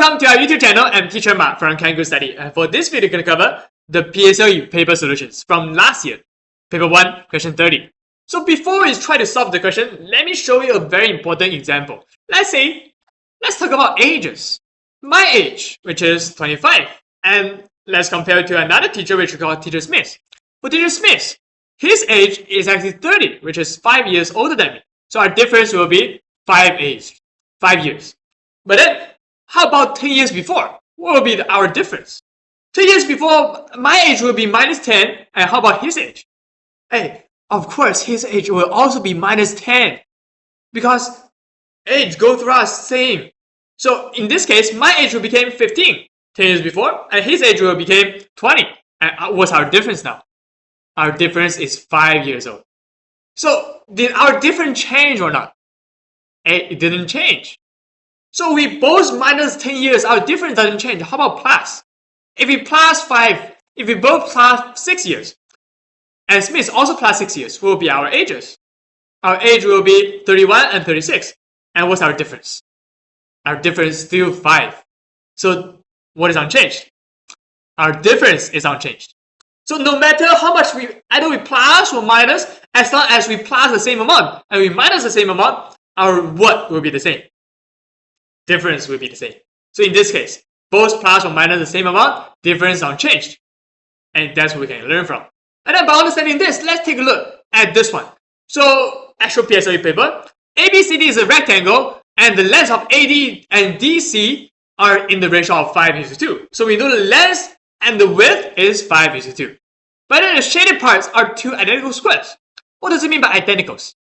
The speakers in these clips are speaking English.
Welcome to our YouTube channel. I'm Teacher Mark from Can Good Study. And for this video, we're going to cover the PSLE paper solutions from last year, Paper 1 Question 30. So before we try to solve the question, let me show you a very important example. Let's talk about ages. My age, which is 25, and let's compare it to another teacher, which we call Teacher Smith. For Teacher Smith, his age is actually 30, which is 5 years older than me. So our difference will be 5 years. But then, how about 10 years before? What will be our difference? 10 years before, my age will be minus 10, and how about his age? Hey, of course, his age will also be minus 10, because age go through us same. So in this case, my age will become 15 10 years before, and his age will become 20. And what's our difference now? Our difference is 5 years old. So did our difference change or not? It didn't change. So we both minus 10 years, our difference doesn't change. How about plus? If we plus 5, if we both plus 6 years, and Smith also plus 6 years, what will be our ages? Our age will be 31 and 36. And what's our difference? Our difference is still 5. So what is unchanged? Our difference is unchanged. So no matter how much either we plus or minus, as long as we plus the same amount and we minus the same amount, our what will be the same? Difference will be the same. So in this case, both plus or minus the same amount, difference unchanged. And that's what we can learn from. And then by understanding this, let's take a look at this one. So actual PSLE paper, ABCD is a rectangle and the lengths of AD and DC are in the ratio of 5:2. So we know the length and the width is 5:2. But then the shaded parts are two identical squares. What does it mean by identicals?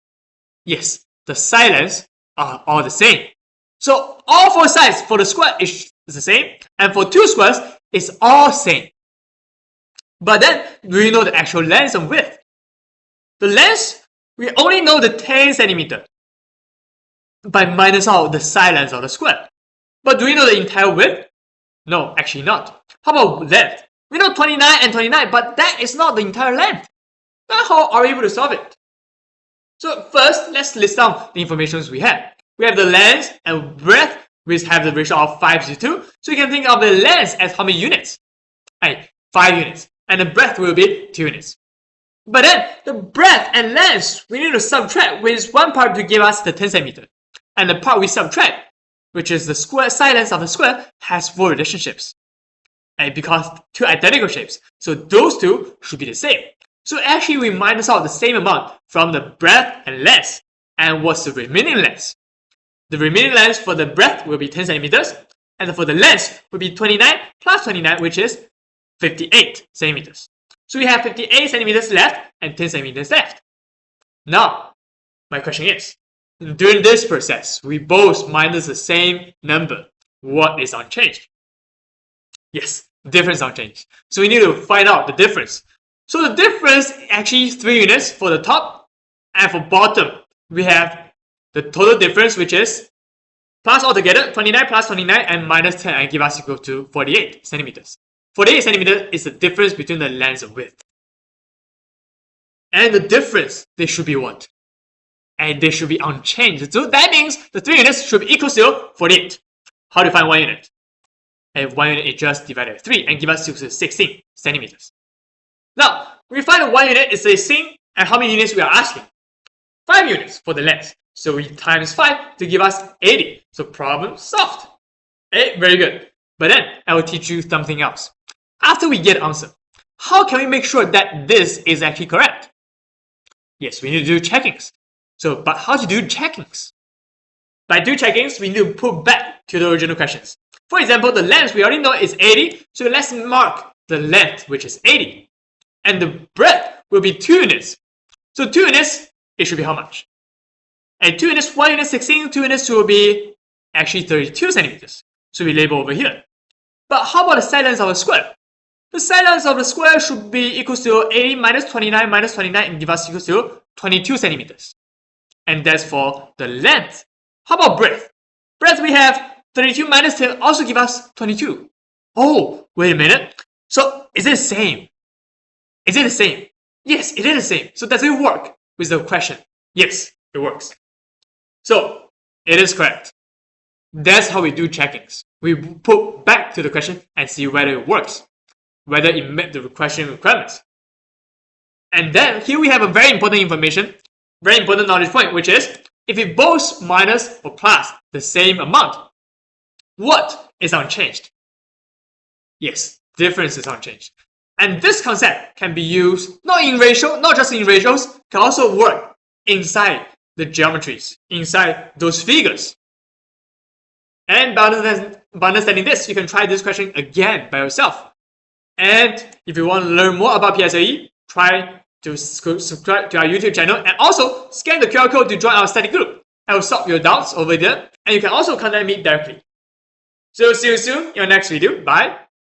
Yes, the side lengths are all the same. So all four sides for the square is the same, and for two squares, it's all same. But then, do we know the actual length and width? The length, we only know the 10 centimeter by minus out the side length of the square. But do we know the entire width? No, actually not. How about length? We know 29 and 29, but that is not the entire length. Then how are we able to solve it? So first, let's list down the information we have. We have the length and breadth, which have the ratio of 5:2. So you can think of the length as how many units? 5 units. And the breadth will be 2 units. But then, the breadth and length, we need to subtract with one part to give us the 10 centimeter. And the part we subtract, which is the square side length of the square, has 4 relationships. And because two identical shapes, so those two should be the same. So actually, we minus out the same amount from the breadth and length. And what's the remaining length? The remaining length for the breadth will be 10 centimeters, and for the length will be 29 plus 29, which is 58 centimeters. So we have 58 centimeters left and 10 centimeters left. Now, my question is, during this process, we both minus the same number. What is unchanged? Yes, difference unchanged. So we need to find out the difference. So the difference actually is 3 units for the top, and for bottom, we have the total difference, which is plus altogether 29 plus 29 and minus 10, and give us equal to 48 centimeters. 48 centimeters is the difference between the length and width. And the difference, they should be what? And they should be unchanged. So that means the 3 units should be equal to 48. How to find 1 unit? And 1 unit is just divided by 3 and give us equal to 16 centimeters. Now, we find 1 unit is 16, and how many units we are asking? 5 units for the length. So we times 5 to give us 80. So problem solved. Very good. But then I will teach you something else. After we get the answer, how can we make sure that this is actually correct? Yes, we need to do checkings. But how to do checkings? By do checkings, we need to put back to the original questions. For example, the length we already know is 80. So let's mark the length, which is 80. And the breadth will be 2 units. So 2 units, it should be how much? And 2 units, 1 unit 16, 2 units will be actually 32 centimeters. So we label over here. But how about the side length of the square? The side length of the square should be equal to 80 minus 29 and give us equal to 22 centimeters. And that's for the length. How about breadth? Breadth we have 32 minus 10 also give us 22. Oh, wait a minute. So is it the same? Is it the same? Yes, it is the same. So does it work with the question? Yes, it works. So it is correct. That's how we do checkings. we put back to the question and see whether it works, whether it met the question requirements. And then here we have a very important information, very important knowledge point, which is if it both minus or plus the same amount, what is unchanged? Yes, difference is unchanged. And this concept can be used not just in ratios, can also work inside the geometries, inside those figures. And by understanding this, you can try this question again by yourself. And if you want to learn more about PSLE, try to subscribe to our YouTube channel and also scan the QR code to join our study group. I will solve your doubts over there, and you can also contact me directly. So see you soon in your next video. Bye.